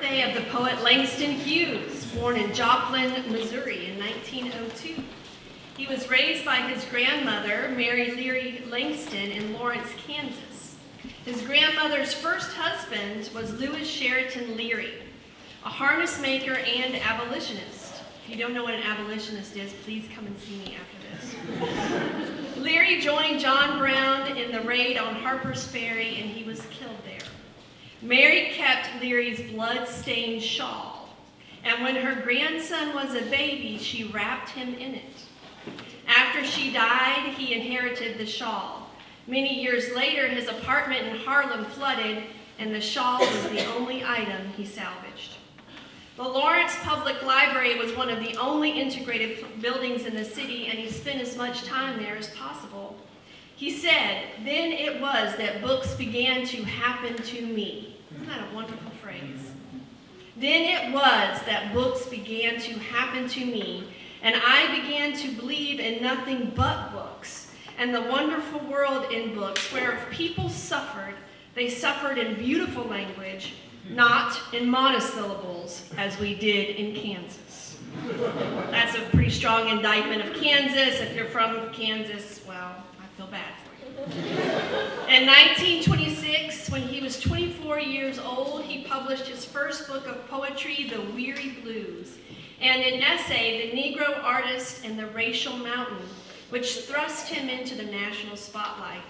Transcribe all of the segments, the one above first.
birthday of the poet Langston Hughes, born in Joplin, Missouri in 1902. He was raised by his grandmother, Mary Leary Langston, in Lawrence, Kansas. His grandmother's first husband was Lewis Sheraton Leary, a harness maker and abolitionist. If you don't know what an abolitionist is, please come and see me after this. Leary joined John Brown in the raid on Harper's Ferry, and he was killed there. Mary kept Leary's blood-stained shawl, and when her grandson was a baby, she wrapped him in it. After she died, he inherited the shawl. Many years later, his apartment in Harlem flooded, and the shawl was the only item he salvaged. The Lawrence Public Library was one of the only integrated buildings in the city, and he spent as much time there as possible. He said, "Then it was that books began to happen to me." Isn't that a wonderful phrase? Then it was that books began to happen to me, and I began to believe in nothing but books, and the wonderful world in books, where if people suffered, they suffered in beautiful language, not in monosyllables, as we did in Kansas. That's a pretty strong indictment of Kansas. If you're from Kansas, well, I feel bad for you. In 1926, when he was 24 years old, he published his first book of poetry, The Weary Blues, and an essay, The Negro Artist and the Racial Mountain, which thrust him into the national spotlight.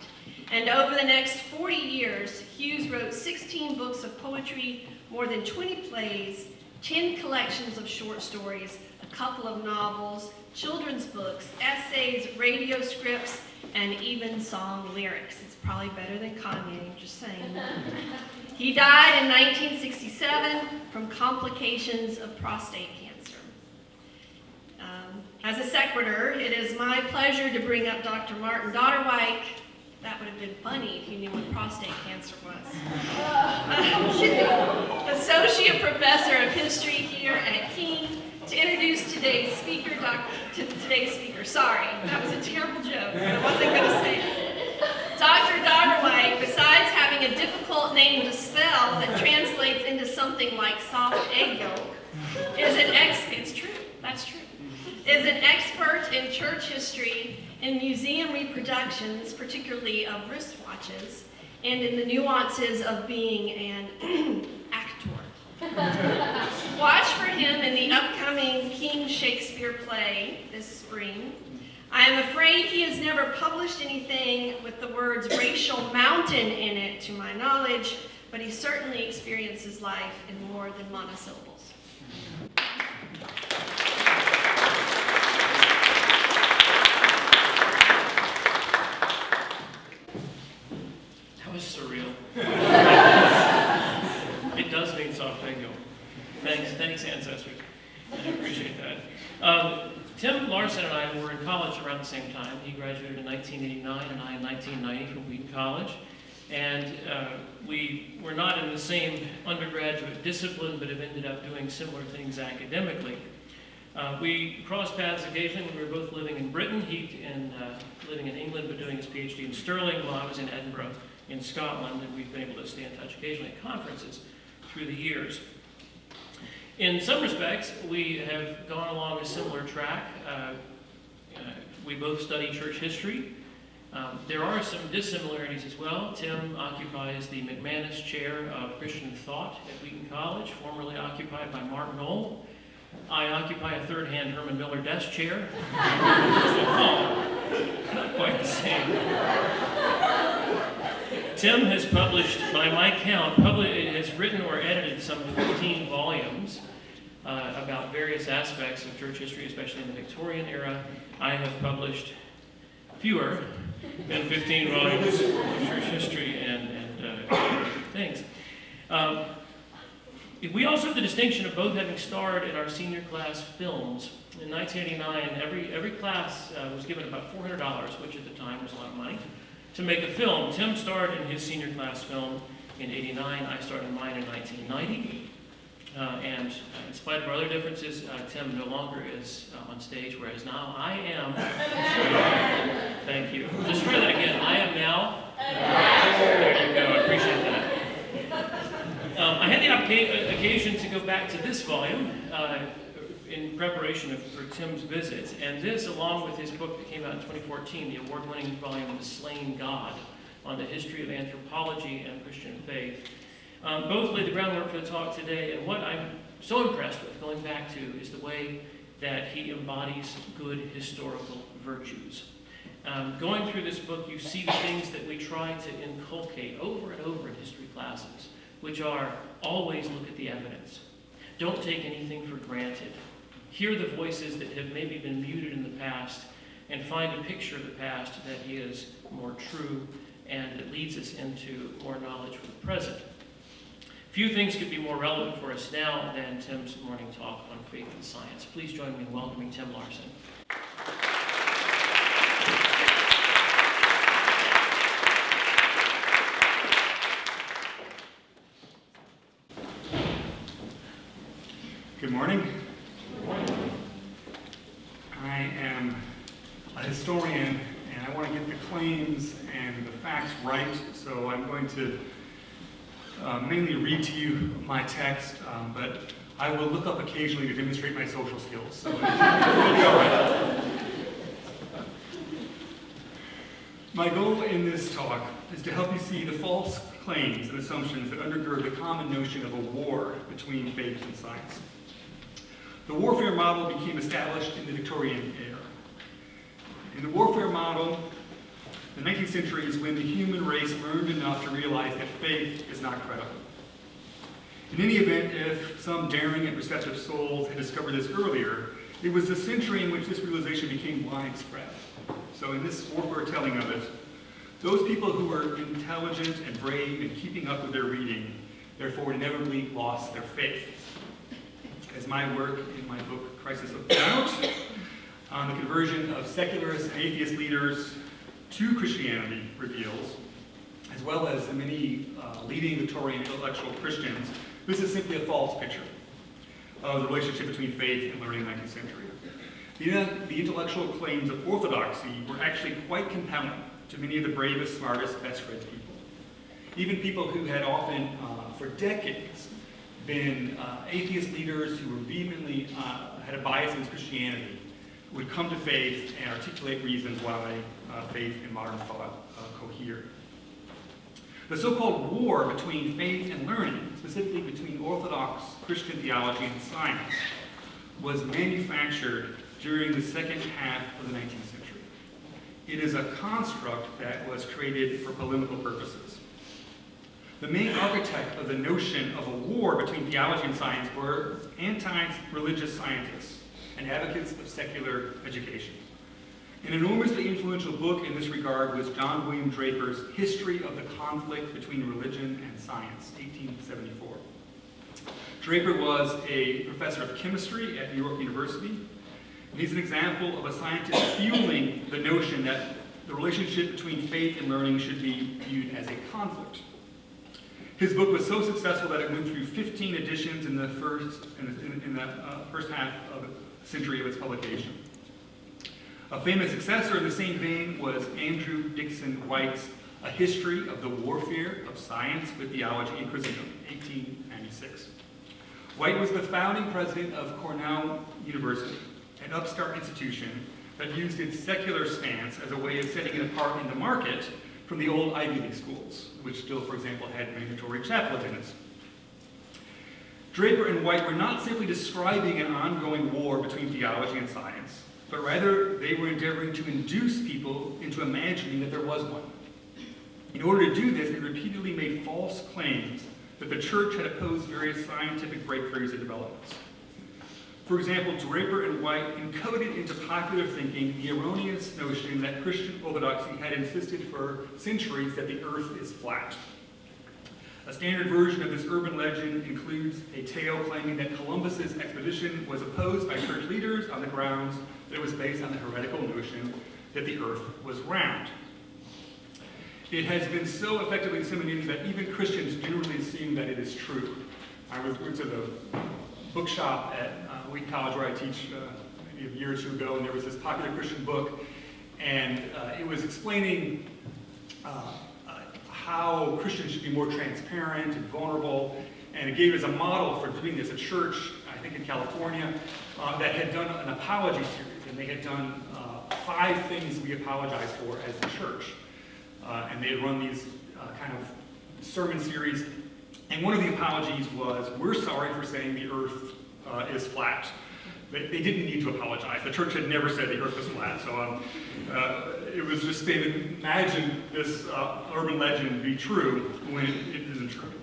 And over the next 40 years, Hughes wrote 16 books of poetry, more than 20 plays, 10 collections of short stories, a couple of novels, children's books, essays, radio scripts, and even song lyrics. It's probably better than Kanye, just saying. He died in 1967 from complications of prostate cancer. As a sequitur, it is my pleasure to bring up Dr. Martin Dodderwijk. That would have been funny if you knew what prostate cancer was. Associate Professor of History here at King, to introduce today's speaker, Sorry, that was a terrible joke, but I wasn't going to say it. Dr. Dodderwijk, besides having a difficult name to spell that translates into something like soft egg yolk, is an expert in church history, in museum reproductions, particularly of wristwatches, and in the nuances of being an actor. Watch for him in the upcoming King Shakespeare play this spring. I am afraid he has never published anything with the words racial mountain in it, to my knowledge, but he certainly experiences life in more than monosyllables. That was surreal. It does mean soft egg yolk. Thanks, ancestors. I appreciate that. Tim Larsen and I were in college around the same time. He graduated in 1989 and I in 1990 from Wheaton College. And we were not in the same undergraduate discipline, but have ended up doing similar things academically. We crossed paths occasionally when we were both living in Britain. He living in England, but doing his PhD in Stirling, while I was in Edinburgh in Scotland, and we've been able to stay in touch occasionally at conferences through the years. In some respects, we have gone along a similar track. We both study church history. There are some dissimilarities as well. Tim occupies the McManus Chair of Christian Thought at Wheaton College, formerly occupied by Mark Knoll. I occupy a third-hand Herman Miller desk chair. Not quite the same. Tim has published, by my count, has written or edited some 15 volumes about various aspects of church history, especially in the Victorian era. I have published fewer than 15 volumes of church history and things. We also have the distinction of both having starred in our senior class films. In 1989, every class was given about $400, which at the time was a lot of money, to make a film. Tim starred in his senior class film in '89. I starred in mine in 1990. And in spite of our other differences, Tim no longer is on stage, whereas now I am. Thank you. Just try that again. I am now. There you go. I appreciate that. I had the opportunity occasion to go back to this volume in preparation for Tim's visit. And this, along with his book that came out in 2014, the award-winning volume, The Slain God, on the history of anthropology and Christian faith, both laid the groundwork for the talk today. And what I'm so impressed with, going back to, is the way that he embodies good historical virtues. Going through this book, you see the things that we try to inculcate over and over in history classes, which are always look at the evidence. Don't take anything for granted. Hear the voices that have maybe been muted in the past and find a picture of the past that is more true and that leads us into more knowledge for the present. Few things could be more relevant for us now than Tim's morning talk on faith and science. Please join me in welcoming Tim Larsen. Good morning. I am a historian, and I want to get the claims and the facts right, so I'm going to mainly read to you my text, but I will look up occasionally to demonstrate my social skills, so it'll be all right. My goal in this talk is to help you see the false claims and assumptions that undergird the common notion of a war between faith and science. The warfare model became established in the Victorian era. In the warfare model, the 19th century is when the human race learned enough to realize that faith is not credible. In any event, if some daring and receptive souls had discovered this earlier, it was the century in which this realization became widespread. So in this warfare telling of it, those people who were intelligent and brave and keeping up with their reading, therefore inevitably lost their faith. As my work in my book, Crisis of Doubt, on the conversion of secularist and atheist leaders to Christianity reveals, as well as the many leading Victorian intellectual Christians, this is simply a false picture of the relationship between faith and learning in the 19th century. The intellectual claims of orthodoxy were actually quite compelling to many of the bravest, smartest, best-read people. Even people who had often, for decades, been atheist leaders who were vehemently had a bias against Christianity would come to faith and articulate reasons why faith and modern thought cohere. The so-called war between faith and learning, specifically between Orthodox Christian theology and science, was manufactured during the second half of the 19th century. It is a construct that was created for polemical purposes. The main architect of the notion of a war between theology and science were anti-religious scientists and advocates of secular education. An enormously influential book in this regard was John William Draper's History of the Conflict Between Religion and Science, 1874. Draper was a professor of chemistry at New York University. And he's an example of a scientist fueling the notion that the relationship between faith and learning should be viewed as a conflict. His book was so successful that it went through 15 editions in the first half of the century of its publication. A famous successor in the same vein was Andrew Dickson White's A History of the Warfare of Science with Theology in Christendom, 1896. White was the founding president of Cornell University, an upstart institution that used its secular stance as a way of setting it apart in the market from the old Ivy League schools, which still, for example, had mandatory chapel attendance. Draper and White were not simply describing an ongoing war between theology and science, but rather they were endeavoring to induce people into imagining that there was one. In order to do this, they repeatedly made false claims that the church had opposed various scientific breakthroughs and developments. For example, Draper and White encoded into popular thinking the erroneous notion that Christian orthodoxy had insisted for centuries that the earth is flat. A standard version of this urban legend includes a tale claiming that Columbus's expedition was opposed by church leaders on the grounds that it was based on the heretical notion that the earth was round. It has been so effectively disseminated that even Christians generally assume that it is true. I went to the bookshop at Wheaton College where I teach maybe a year or two ago, and there was this popular Christian book, and it was explaining how Christians should be more transparent and vulnerable, And it gave as a model for doing this a church, I think in California, that had done an apology series. And they had done 5 things we apologize for as a church. And they had run these kind of sermon series. And one of the apologies was, we're sorry for saying the earth is flat. They didn't need to apologize. The church had never said the earth was flat. So it was just, they would imagine this urban legend be true when it isn't true.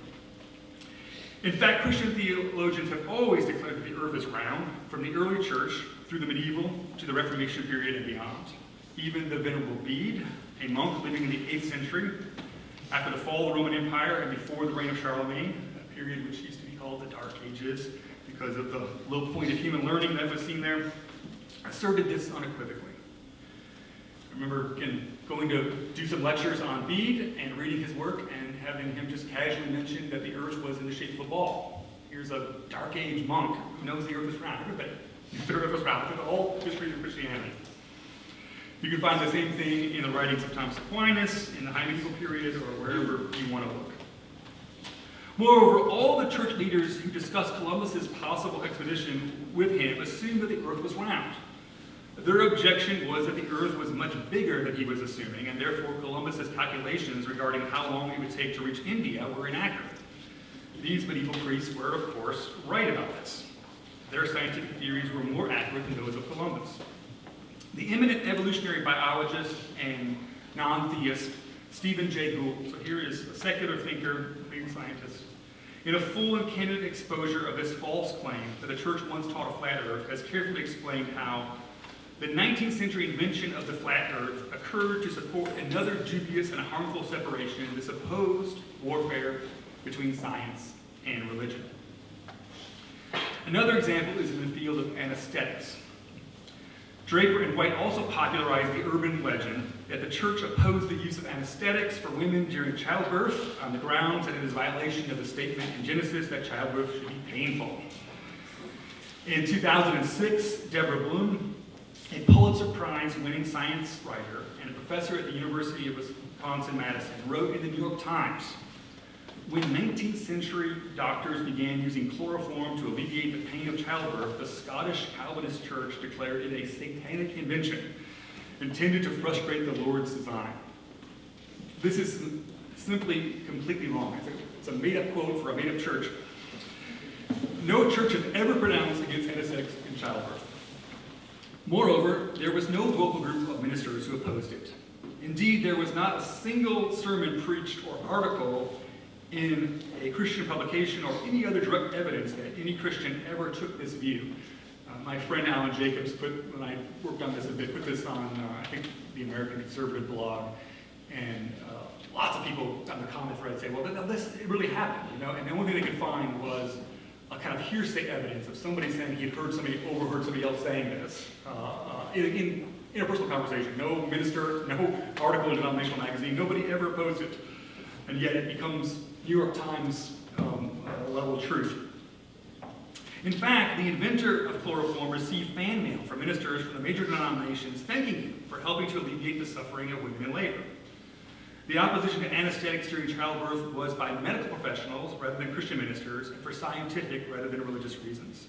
In fact, Christian theologians have always declared that the earth is round, from the early church through the medieval to the Reformation period and beyond. Even the Venerable Bede, a monk living in the 8th century, after the fall of the Roman Empire and before the reign of Charlemagne, a period which used to be called the Dark Ages because of the low point of human learning that was seen there, asserted this unequivocally. I remember, again, going to do some lectures on Bede and reading his work and having him just casually mention that the earth was in the shape of a ball. Here's a Dark Age monk who knows the earth is round. Everybody knows the earth is round through the whole history of Christianity. You can find the same thing in the writings of Thomas Aquinas, in the High Medieval period, or wherever you want to look. Moreover, all the church leaders who discussed Columbus's possible expedition with him assumed that the earth was round. Their objection was that the earth was much bigger than he was assuming, and therefore Columbus's calculations regarding how long it would take to reach India were inaccurate. These medieval priests were, of course, right about this. Their scientific theories were more accurate than those of Columbus. The eminent evolutionary biologist and non-theist Stephen Jay Gould, so here is a secular thinker, leading scientist, in a full and candid exposure of this false claim that the church once taught a flat earth, has carefully explained how the 19th century invention of the flat earth occurred to support another dubious and harmful separation, the supposed warfare between science and religion. Another example is in the field of anesthetics. Draper and White also popularized the urban legend that the church opposed the use of anesthetics for women during childbirth on the grounds that it is a violation of the statement in Genesis that childbirth should be painful. In 2006, Deborah Bloom, a Pulitzer Prize-winning science writer and a professor at the University of Wisconsin-Madison, wrote in the New York Times, when 19th century doctors began using chloroform to alleviate the pain of childbirth, the Scottish Calvinist Church declared it a satanic invention intended to frustrate the Lord's design. This is simply completely wrong. It's a made-up quote for a made-up church. No church has ever pronounced against anesthetics in childbirth. Moreover, there was no vocal group of ministers who opposed it. Indeed, there was not a single sermon preached or article in a Christian publication or any other direct evidence that any Christian ever took this view. My friend Alan Jacobs when I worked on this a bit, put this on, I think, the American Conservative blog, and lots of people on the comment thread say, well, this it really happened, you know, and the only thing they could find was a kind of hearsay evidence of somebody saying he had overheard somebody else saying this in interpersonal conversation. No minister, no article in a denominational magazine, nobody ever opposed it, and yet it becomes New York Times level truth. In fact, the inventor of chloroform received fan mail from ministers from the major denominations thanking him for helping to alleviate the suffering of women in labor. The opposition to anesthetics during childbirth was by medical professionals rather than Christian ministers, and for scientific rather than religious reasons.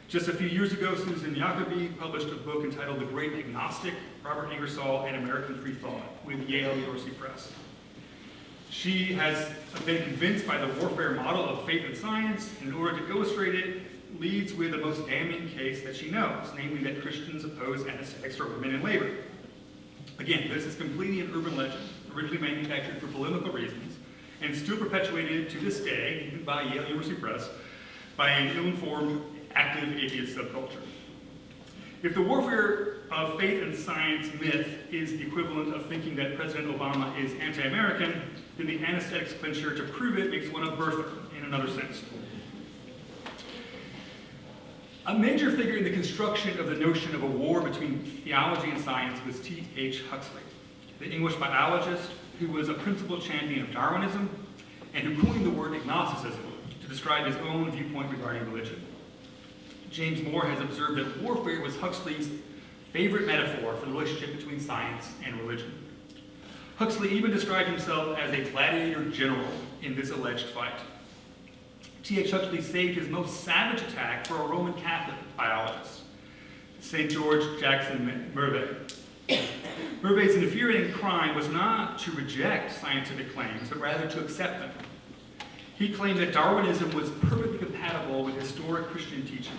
Just a few years ago, Susan Jacobi published a book entitled The Great Agnostic, Robert Ingersoll and American Free Thought with Yale University Press. She has been convinced by the warfare model of faith and science, and in order to illustrate it, leads with the most damning case that she knows, namely that Christians oppose anesthetics for women in labor. Again, this is completely an urban legend, originally manufactured for polemical reasons, and still perpetuated to this day, even by Yale University Press, by an ill-informed, active atheist subculture. If the warfare of faith and science myth is the equivalent of thinking that President Obama is anti-American, then the anesthetics clincher to prove it makes one a birther in another sense. A major figure in the construction of the notion of a war between theology and science was T.H. Huxley, the English biologist who was a principal champion of Darwinism and who coined the word agnosticism to describe his own viewpoint regarding religion. James Moore has observed that warfare was Huxley's favorite metaphor for the relationship between science and religion. Huxley even described himself as a gladiator general in this alleged fight. T.H. Huxley saved his most savage attack for a Roman Catholic biologist, St. George Jackson Murray. Murray's infuriating crime was not to reject scientific claims, but rather to accept them. He claimed that Darwinism was perfectly compatible with historic Christian teaching.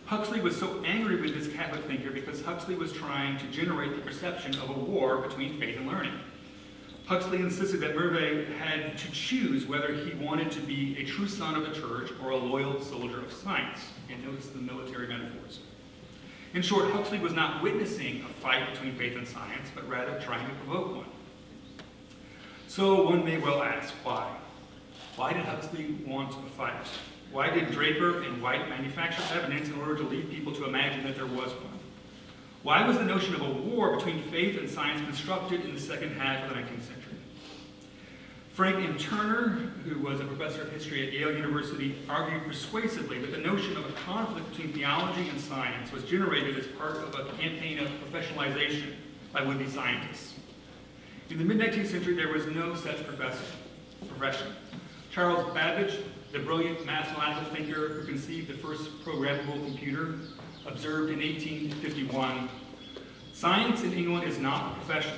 Huxley was so angry with this Catholic thinker because Huxley was trying to generate the perception of a war between faith and learning. Huxley insisted that Murray had to choose whether he wanted to be a true son of the church or a loyal soldier of science. And notice the military metaphors. In short, Huxley was not witnessing a fight between faith and science, but rather trying to provoke one. So one may well ask, why? Why did Huxley want a fight? Why did Draper and White manufacture evidence in order to lead people to imagine that there was one? Why was the notion of a war between faith and science constructed in the second half of the 19th century? Frank M. Turner, who was a professor of history at Yale University, argued persuasively that the notion of a conflict between theology and science was generated as part of a campaign of professionalization by would-be scientists. In the mid-19th century, there was no such profession. Charles Babbage, the brilliant mathematical thinker who conceived the first programmable computer, observed in 1851, "Science in England is not a profession.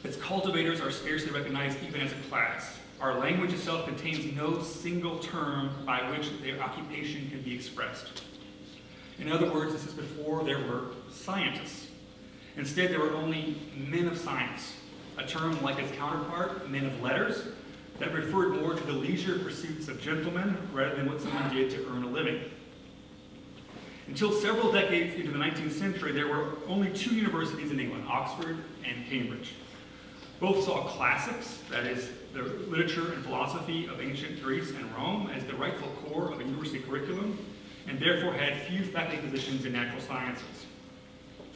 Its cultivators are scarcely recognized even as a class. Our language itself contains no single term by which their occupation can be expressed." In other words, this is before there were scientists. Instead, there were only men of science, a term like its counterpart, men of letters, that referred more to the leisure pursuits of gentlemen rather than what someone did to earn a living. Until several decades into the 19th century, there were only two universities in England, Oxford and Cambridge. Both saw classics, that is, the literature and philosophy of ancient Greece and Rome, as the rightful core of a university curriculum, and therefore had few faculty positions in natural sciences.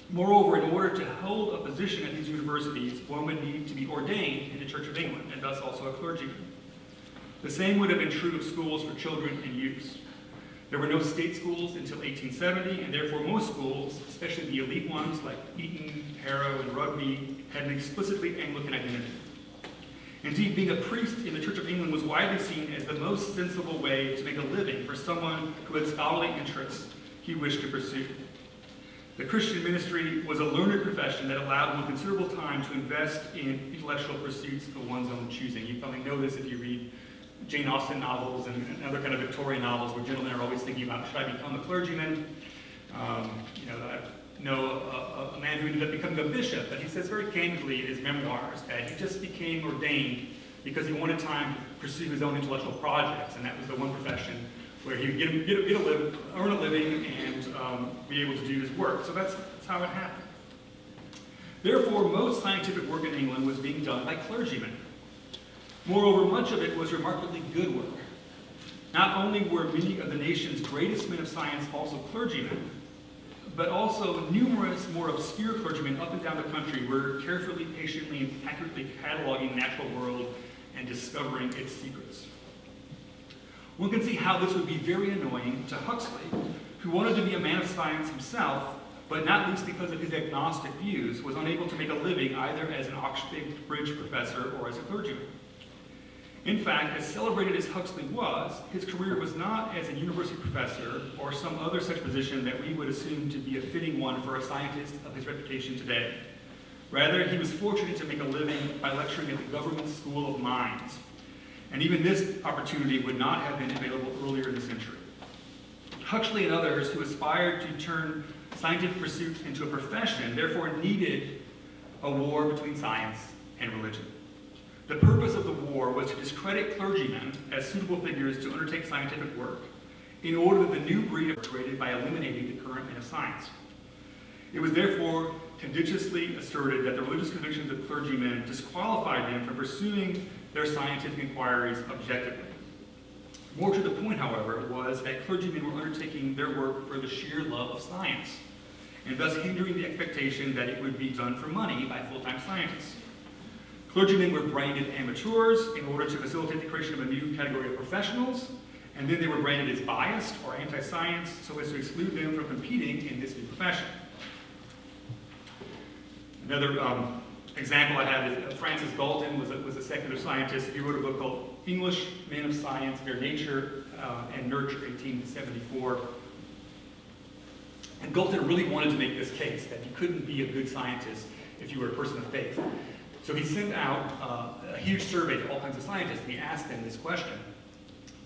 Moreover, in order to hold a position at these universities, one would need to be ordained in the Church of England, and thus also a clergyman. The same would have been true of schools for children and youths. There were no state schools until 1870, and therefore most schools, especially the elite ones like Eton, Harrow, and Rugby, had an explicitly Anglican identity. Indeed, being a priest in the Church of England was widely seen as the most sensible way to make a living for someone who had scholarly interests he wished to pursue. The Christian ministry was a learned profession that allowed one considerable time to invest in intellectual pursuits of one's own choosing. You probably know this if you read Jane Austen novels and other kind of Victorian novels where gentlemen are always thinking about, should I become a clergyman? I know a man who ended up becoming a bishop, but he says very candidly in his memoirs that he just became ordained because he wanted time to pursue his own intellectual projects, and that was the one profession where he would earn a living and be able to do his work. So that's how it happened. Therefore, most scientific work in England was being done by clergymen. Moreover, much of it was remarkably good work. Not only were many of the nation's greatest men of science also clergymen, but also numerous more obscure clergymen up and down the country were carefully, patiently, and accurately cataloging the natural world and discovering its secrets. One can see how this would be very annoying to Huxley, who wanted to be a man of science himself, but not least because of his agnostic views, was unable to make a living either as an Oxbridge professor or as a clergyman. In fact, as celebrated as Huxley was, his career was not as a university professor or some other such position that we would assume to be a fitting one for a scientist of his reputation today. Rather, he was fortunate to make a living by lecturing at the Government School of Mines. And even this opportunity would not have been available earlier in the century. Huxley and others who aspired to turn scientific pursuits into a profession therefore needed a war between science and religion. The purpose of the war was to discredit clergymen as suitable figures to undertake scientific work in order that the new breed was created by eliminating the current men of science. It was therefore tenaciously asserted that the religious convictions of clergymen disqualified them from pursuing their scientific inquiries objectively. More to the point, however, was that clergymen were undertaking their work for the sheer love of science, and thus hindering the expectation that it would be done for money by full-time scientists. Clergymen were branded amateurs in order to facilitate the creation of a new category of professionals, and then they were branded as biased or anti-science so as to exclude them from competing in this new profession. Another example I have is Francis Galton was a secular scientist. He wrote a book called English men of science, Their Nature and Nurture, 1874. And Galton really wanted to make this case that you couldn't be a good scientist if you were a person of faith. So he sent out a huge survey to all kinds of scientists, and he asked them this question.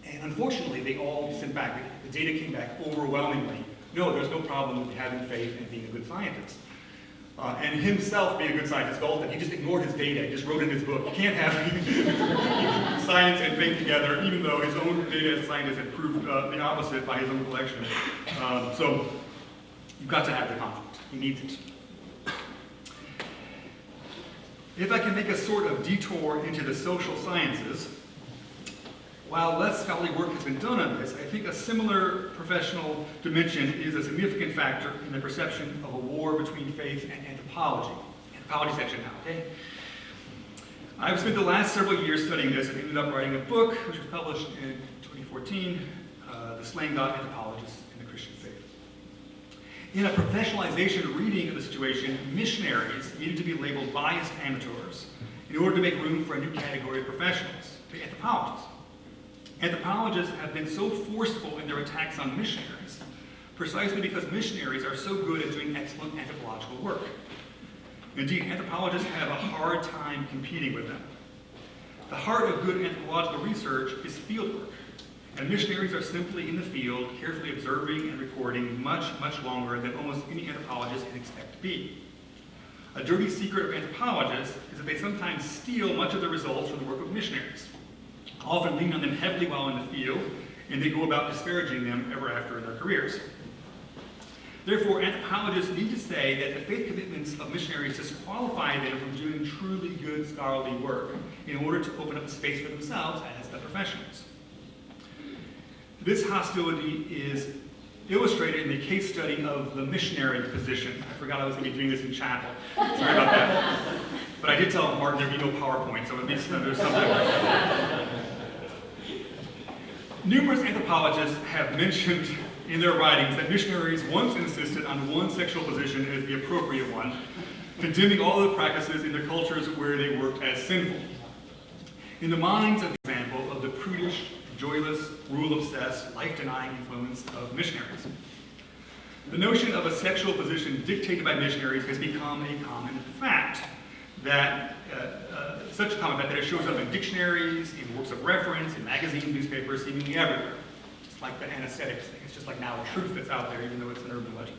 And unfortunately, they all sent back, the data came back overwhelmingly. No, there's no problem with having faith and being a good scientist. And himself being a good scientist, Galton, he just ignored his data. He just wrote in his book, you can't have science and faith together, even though his own data as a scientist had proved the opposite by his own collection. So you've got to have the conflict. He needs it. If I can make a sort of detour into the social sciences, while less scholarly work has been done on this, I think a similar professional dimension is a significant factor in the perception of a war between faith and anthropology. Anthropology section now, okay? I've spent the last several years studying this and ended up writing a book, which was published in 2014, The Slain God Anthropologists in the Christian Faith. In a professionalization reading of the situation, missionaries needed to be labeled biased amateurs in order to make room for a new category of professionals, the anthropologists. Anthropologists have been so forceful in their attacks on missionaries precisely because missionaries are so good at doing excellent anthropological work. Indeed, anthropologists have a hard time competing with them. The heart of good anthropological research is fieldwork, and missionaries are simply in the field, carefully observing and recording much, much longer than almost any anthropologist can expect to be. A dirty secret of anthropologists is that they sometimes steal much of the results from the work of missionaries, often lean on them heavily while in the field, and they go about disparaging them ever after in their careers. Therefore, anthropologists need to say that the faith commitments of missionaries disqualify them from doing truly good scholarly work in order to open up a space for themselves as the professionals. This hostility is illustrated in the case study of the missionary position. I forgot I was going to be doing this in chapel. Sorry about that. But I did tell Martin there'd be no PowerPoint, so at least there's something. Numerous anthropologists have mentioned in their writings that missionaries once insisted on one sexual position as the appropriate one, condemning all the practices in their cultures where they worked as sinful. In the minds of the example of the prudish, joyless, rule-obsessed, life-denying influence of missionaries. The notion of a sexual position dictated by missionaries has become a common fact, that such a common fact that it shows up in dictionaries, in works of reference, in magazines, newspapers, seemingly everywhere. It's like the anesthetics thing. It's just like now a truth that's out there, even though it's an urban legend.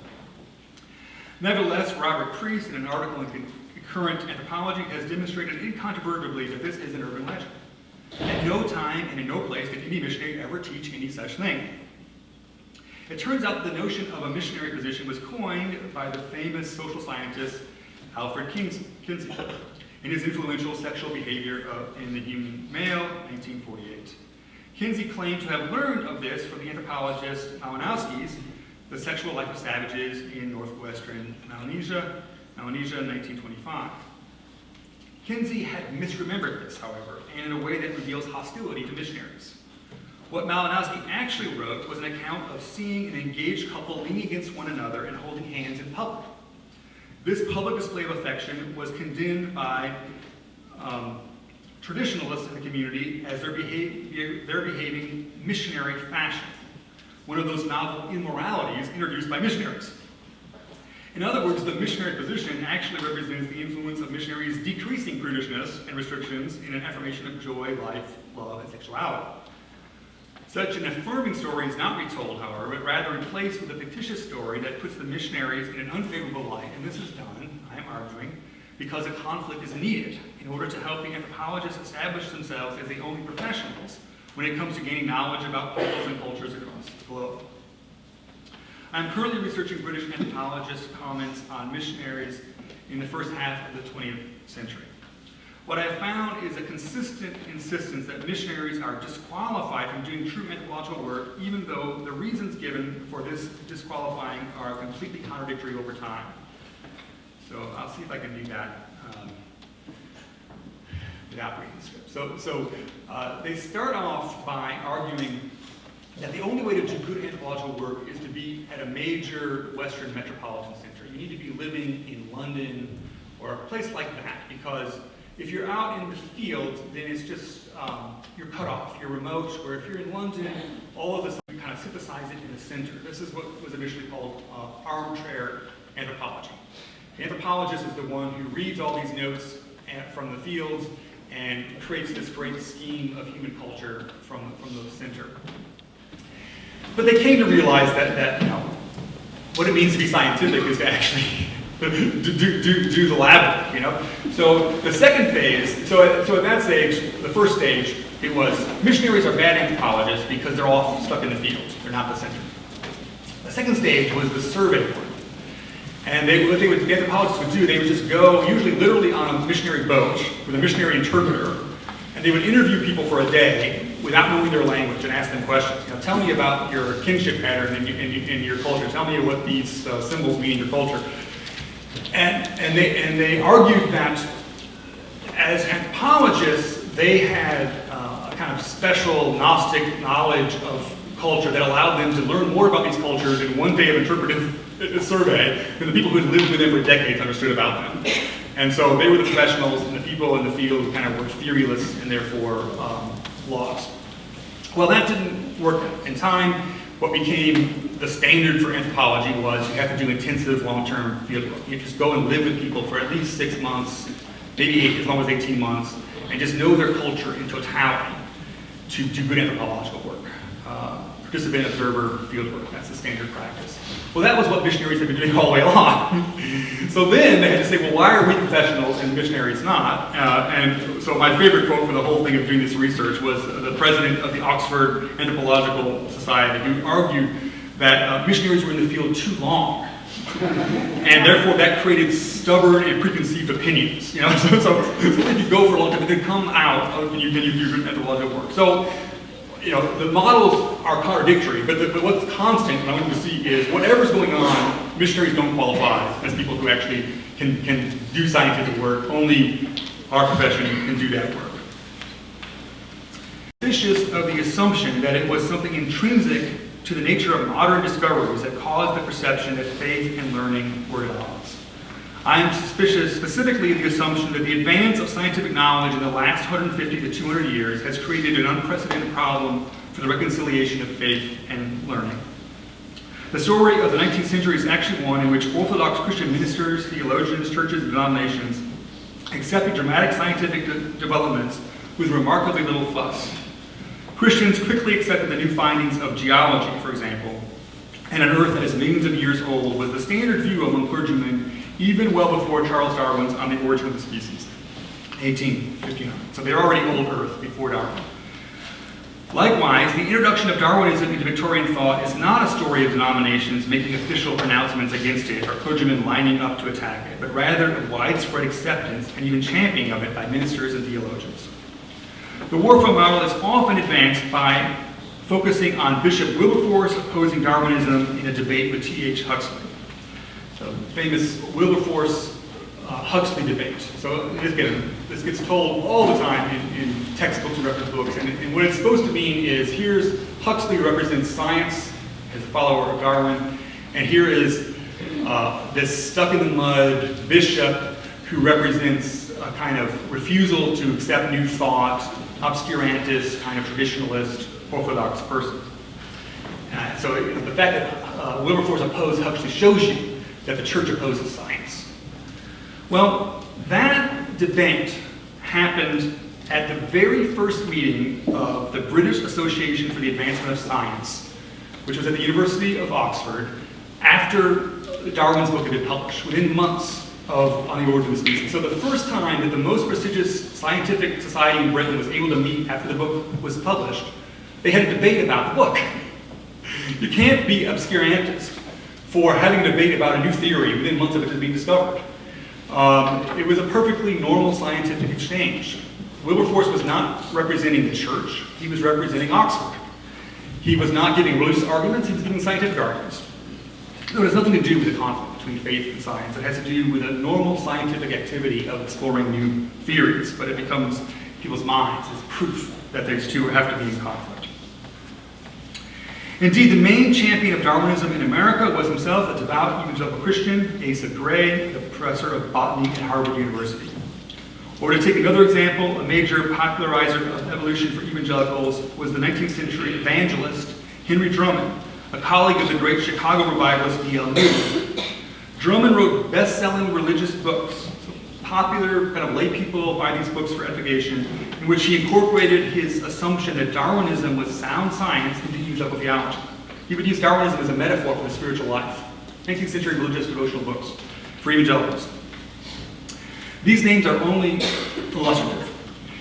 Nevertheless, Robert Priest, in an article in Current Anthropology, has demonstrated incontrovertibly that this is an urban legend. At no time and in no place did any missionary ever teach any such thing. It turns out that the notion of a missionary position was coined by the famous social scientist Alfred Kinsey in his influential Sexual Behavior in the Human Male, 1948. Kinsey claimed to have learned of this from the anthropologist Malinowski's The Sexual Life of Savages in Northwestern Melanesia, in 1925. Kinsey had misremembered this, however, and in a way that reveals hostility to missionaries. What Malinowski actually wrote was an account of seeing an engaged couple leaning against one another and holding hands in public. This public display of affection was condemned by traditionalists in the community as they're behaving missionary fashion, one of those novel immoralities introduced by missionaries. In other words, the missionary position actually represents the influence of missionaries decreasing prudishness and restrictions in an affirmation of joy, life, love, and sexuality. Such an affirming story is not retold, however, but rather replaced with a fictitious story that puts the missionaries in an unfavorable light, and this is done, I am arguing, because a conflict is needed in order to help the anthropologists establish themselves as the only professionals when it comes to gaining knowledge about peoples and cultures across the globe. I'm currently researching British anthropologists' comments on missionaries in the first half of the 20th century. What I have found is a consistent insistence that missionaries are disqualified from doing true anthropological work, even though the reasons given for this disqualifying are completely contradictory over time. So I'll see if I can do that without reading the script. So they start off by arguing that the only way to do good anthropological work is to be at a major Western metropolitan center. You need to be living in London or a place like that, because If you're out in the field, then it's just, you're cut off, you're remote, where if you're in London, all of this, you kind of synthesize it in the center. This is what was initially called armchair anthropology. The anthropologist is the one who reads all these notes from the fields and creates this great scheme of human culture from the center. But they came to realize that what it means to be scientific is to actually do the lab work, So the second phase, so at that stage, the first stage, it was missionaries are bad anthropologists because they're all stuck in the fields. They're not the center. The second stage was the survey work. And the anthropologists would do, they would just go, usually literally on a missionary boat with a missionary interpreter, and they would interview people for a day without knowing their language and ask them questions. Tell me about your kinship pattern in your culture. Tell me what these symbols mean in your culture. And they argued that as anthropologists, they had a kind of special Gnostic knowledge of culture that allowed them to learn more about these cultures in one day of interpretive survey than the people who had lived with them for decades understood about them. And so they were the professionals, and the people in the field who kind of were theoryless and therefore lost. Well, that didn't work in time. What became the standard for anthropology was you have to do intensive long-term field work. You just go and live with people for at least 6 months, maybe as long as 18 months, and just know their culture in totality to do good anthropological work. Participant, observer, field work, that's the standard practice. Well, that was what missionaries had been doing all the way along. So then they had to say, well, why are we professionals and missionaries not? And so my favorite quote for the whole thing of doing this research was the president of the Oxford Anthropological Society, who argued that missionaries were in the field too long. And therefore that created stubborn and preconceived opinions. So if you go for a long time, they come out and you do good anthropological work. So the models are contradictory, but what's constant, and I want you to see, is whatever's going on, missionaries don't qualify as people who actually can do scientific work. Only our profession can do that work. Suspicious of the assumption that it was something intrinsic to the nature of modern discoveries that caused the perception that faith and learning were at odds. I am suspicious specifically of the assumption that the advance of scientific knowledge in the last 150 to 200 years has created an unprecedented problem for the reconciliation of faith and learning. The story of the 19th century is actually one in which Orthodox Christian ministers, theologians, churches, and denominations accepted dramatic scientific developments with remarkably little fuss. Christians quickly accepted the new findings of geology, for example, and an earth that is millions of years old was the standard view among clergymen even well before Charles Darwin's On the Origin of the Species, 1859. So they're already old Earth before Darwin. Likewise, the introduction of Darwinism into Victorian thought is not a story of denominations making official pronouncements against it or clergymen lining up to attack it, but rather of widespread acceptance and even championing of it by ministers and theologians. The Warfield model is often advanced by focusing on Bishop Wilberforce opposing Darwinism in a debate with T.H. Huxley. So, famous Wilberforce-Huxley debate. So this gets told all the time in textbooks and reference books, and what it's supposed to mean is here's Huxley who represents science as a follower of Darwin, and here is this stuck-in-the-mud bishop who represents a kind of refusal to accept new thought, obscurantist, kind of traditionalist, orthodox person. So the fact that Wilberforce opposed Huxley shows you that the church opposes science. Well, that debate happened at the very first meeting of the British Association for the Advancement of Science, which was at the University of Oxford, after Darwin's book had been published, within months of On the Origin of the Species. So the first time that the most prestigious scientific society in Britain was able to meet after the book was published, they had a debate about the book. You can't be obscurantist for having a debate about a new theory within months of it being discovered. It was a perfectly normal scientific exchange. Wilberforce was not representing the church, he was representing Oxford. He was not giving religious arguments, he was giving scientific arguments. So it has nothing to do with the conflict between faith and science. It has to do with a normal scientific activity of exploring new theories, but it becomes people's minds as proof that these two have to be in conflict. Indeed, the main champion of Darwinism in America was himself a devout evangelical Christian, Asa Gray, the professor of botany at Harvard University. Or to take another example, a major popularizer of evolution for evangelicals was the 19th century evangelist Henry Drummond, a colleague of the great Chicago revivalist D.L. Moody. Drummond wrote best-selling religious books, so popular kind of lay people buy these books for edification, in which he incorporated his assumption that Darwinism was sound science into evangelical theology. He would use Darwinism as a metaphor for the spiritual life. 19th century religious devotional books for evangelicals. These names are only illustrative.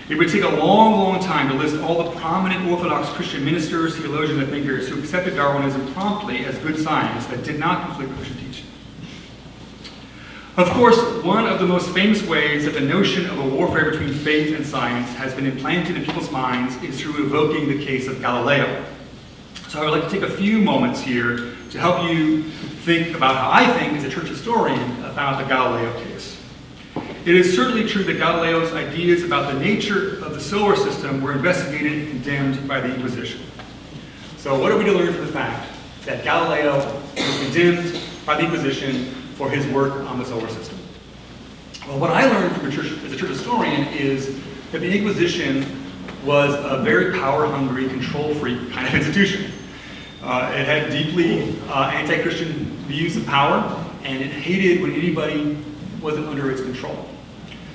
It would take a long, long time to list all the prominent Orthodox Christian ministers, theologians, and thinkers who accepted Darwinism promptly as good science that did not conflict with Christian teaching. Of course, one of the most famous ways that the notion of a warfare between faith and science has been implanted in people's minds is through evoking the case of Galileo. So I would like to take a few moments here to help you think about how I think, as a church historian, about the Galileo case. It is certainly true that Galileo's ideas about the nature of the solar system were investigated and condemned by the Inquisition. So what are we to learn from the fact that Galileo was condemned by the Inquisition for his work on the solar system? Well, what I learned from as a church historian is that the Inquisition was a very power-hungry, control-freak kind of institution. It had deeply anti-Christian views of power, and it hated when anybody wasn't under its control.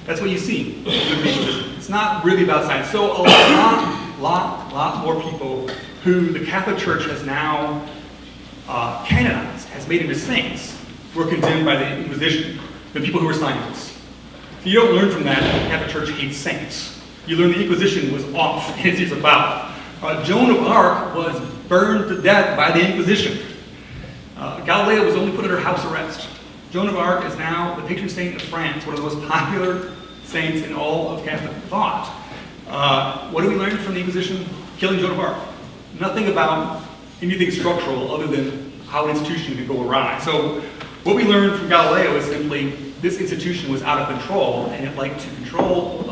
That's what you see in the Inquisition. It's not really about science. So a lot more people who the Catholic Church has now canonized, has made into saints, were condemned by the Inquisition than people who were scientists. So you don't learn from that the Catholic Church hates saints. You learn the Inquisition was off and it's about. Joan of Arc was burned to death by the Inquisition. Galileo was only put under house arrest. Joan of Arc is now the patron saint of France, one of the most popular saints in all of Catholic thought. What do we learn from the Inquisition? Killing Joan of Arc. Nothing about anything structural other than how an institution could go awry. So what we learned from Galileo is simply this institution was out of control, and it liked to control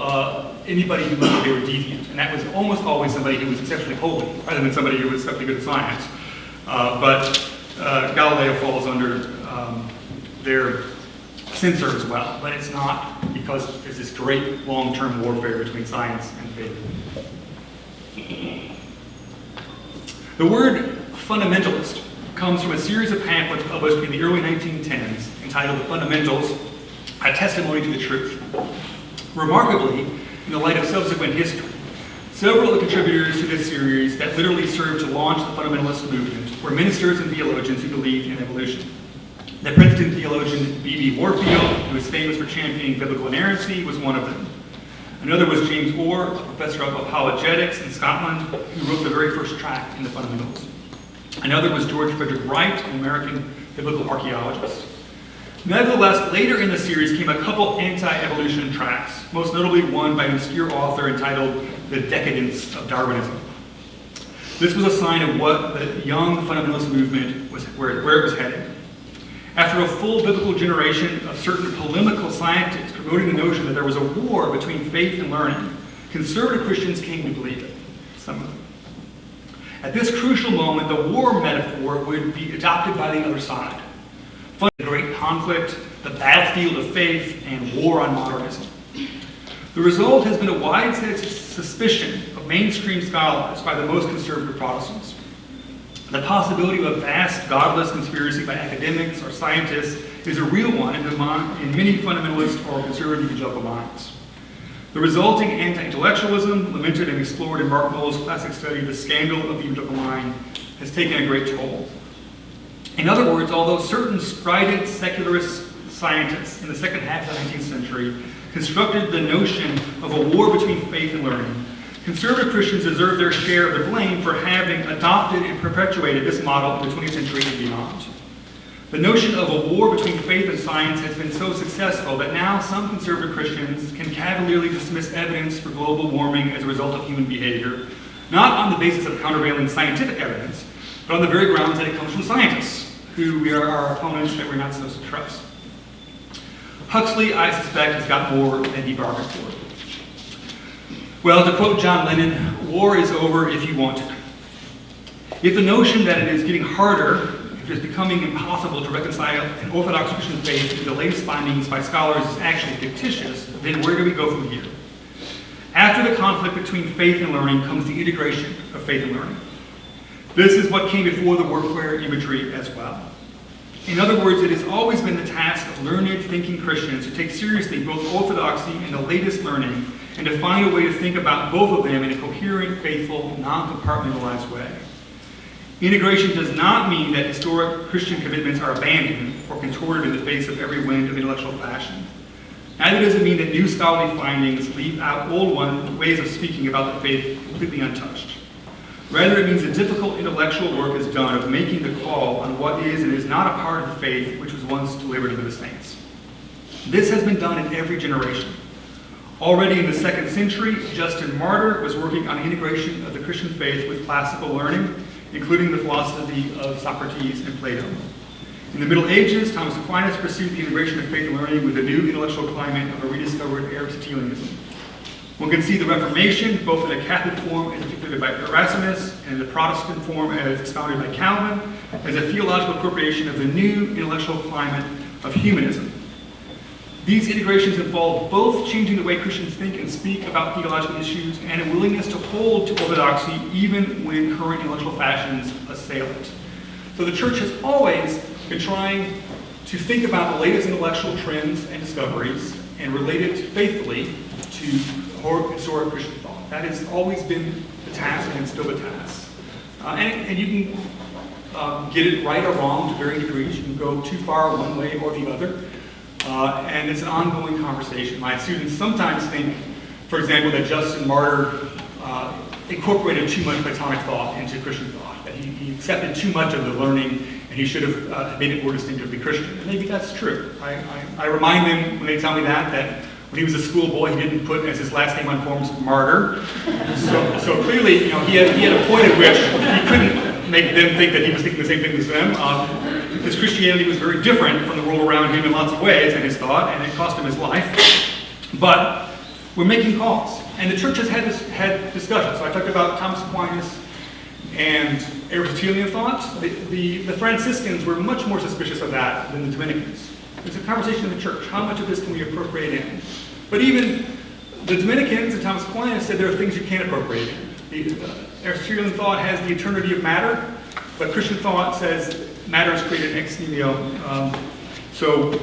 anybody who looked like they were deviant. And that was almost always somebody who was exceptionally holy, rather than somebody who was exceptionally good at science. But Galileo falls under their censor as well, but it's not because there's this great long-term warfare between science and faith. The word fundamentalist comes from a series of pamphlets published in the early 1910s entitled The Fundamentals, a Testimony to the Truth. Remarkably, in the light of subsequent history, several of the contributors to this series that literally served to launch the fundamentalist movement were ministers and theologians who believed in evolution. The Princeton theologian B.B. Warfield, who is famous for championing biblical inerrancy, was one of them. Another was James Orr, a professor of apologetics in Scotland, who wrote the very first tract in the Fundamentals. Another was George Frederick Wright, an American biblical archaeologist. Nevertheless, later in the series came a couple anti-evolution tracts, most notably one by an obscure author entitled The Decadence of Darwinism. This was a sign of what the young fundamentalist movement was, where it was headed. After a full biblical generation of certain polemical scientists promoting the notion that there was a war between faith and learning, conservative Christians came to believe it, some of them. At this crucial moment, the war metaphor would be adopted by the other side. The great conflict, the battlefield of faith, and war on modernism. The result has been a widespread suspicion of mainstream scholars by the most conservative Protestants. The possibility of a vast, godless conspiracy by academics or scientists is a real one in many fundamentalist or conservative evangelical minds. The resulting anti-intellectualism, lamented and explored in Mark Noll's classic study, The Scandal of the Evangelical Mind, has taken a great toll. In other words, although certain strident secularist scientists in the second half of the 19th century constructed the notion of a war between faith and learning, conservative Christians deserve their share of the blame for having adopted and perpetuated this model in the 20th century and beyond. The notion of a war between faith and science has been so successful that now some conservative Christians can cavalierly dismiss evidence for global warming as a result of human behavior, not on the basis of countervailing scientific evidence, but on the very grounds that it comes from scientists, who we are our opponents that we're not supposed to trust. Huxley, I suspect, has got more than he bargained for. Well, to quote John Lennon, war is over if you want it. If the notion that it is getting harder if it's becoming impossible to reconcile an Orthodox Christian faith with the latest findings by scholars is actually fictitious, then where do we go from here? After the conflict between faith and learning comes the integration of faith and learning. This is what came before the warfare imagery as well. In other words, it has always been the task of learned, thinking Christians to take seriously both orthodoxy and the latest learning, and to find a way to think about both of them in a coherent, faithful, non-compartmentalized way. Integration does not mean that historic Christian commitments are abandoned or contorted in the face of every wind of intellectual fashion. Neither does it mean that new scholarly findings leave out old ways of speaking about the faith completely untouched. Rather, it means a difficult intellectual work is done of making the call on what is and is not a part of the faith which was once delivered to the saints. This has been done in every generation. Already in the 2nd century, Justin Martyr was working on integration of the Christian faith with classical learning, including the philosophy of Socrates and Plato. In the Middle Ages, Thomas Aquinas pursued the integration of faith and learning with a new intellectual climate of a rediscovered Aristotelianism. One can see the Reformation, both in a Catholic form as articulated by Erasmus, and in the Protestant form as expounded by Calvin, as a theological appropriation of the new intellectual climate of humanism. These integrations involve both changing the way Christians think and speak about theological issues and a willingness to hold to orthodoxy even when current intellectual fashions assail it. So the church has always been trying to think about the latest intellectual trends and discoveries and relate it faithfully to historic Christian thought. That has always been the task and it's still the task. And you can get it right or wrong to varying degrees. You can go too far one way or the other. And it's an ongoing conversation. My students sometimes think, for example, that Justin Martyr incorporated too much Platonic thought into Christian thought, that he accepted too much of the learning and he should have made it more distinctively Christian. And maybe that's true. I remind them when they tell me that when he was a schoolboy, he didn't put as his last name on forms Martyr. So clearly, he had a point at which he couldn't make them think that he was thinking the same thing as them. His Christianity was very different from the world around him in lots of ways, and his thought, and it cost him his life. But we're making calls, and the church has had discussions. So I talked about Thomas Aquinas and Aristotelian thought. The Franciscans were much more suspicious of that than the Dominicans. There's a conversation in the church. How much of this can we appropriate in? But even the Dominicans and Thomas Aquinas said there are things you can't appropriate in. The Aristotelian thought has the eternity of matter, but Christian thought says matter is created ex nihilo. So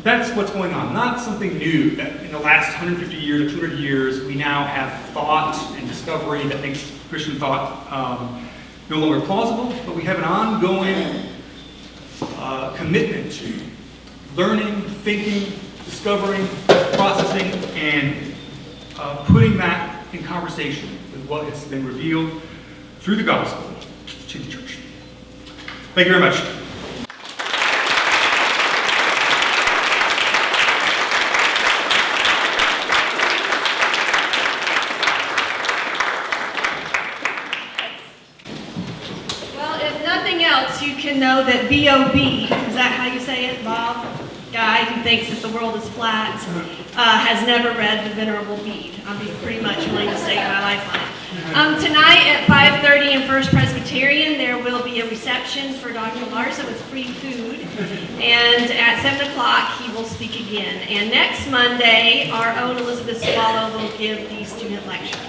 that's what's going on. Not something new that in the last 150 years or 200 years we now have thought and discovery that makes Christian thought no longer plausible, but we have an ongoing commitment to learning, thinking, discovering, processing, and putting that in conversation with what has been revealed through the gospel to the church. Thank you very much. Well, if nothing else, you can know that B.O.B., is that how you say it, Bob? Guy who thinks that the world is flat, has never read the Venerable Bede. I'll be pretty much willing to stake my life on it. Tonight at 5:30 in First Presbyterian, there will be a reception for Dr. Larsen with free food. And at 7 o'clock, he will speak again. And next Monday, our own Elizabeth Swallow will give the student lecture.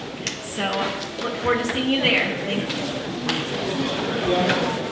So look forward to seeing you there. Thank you.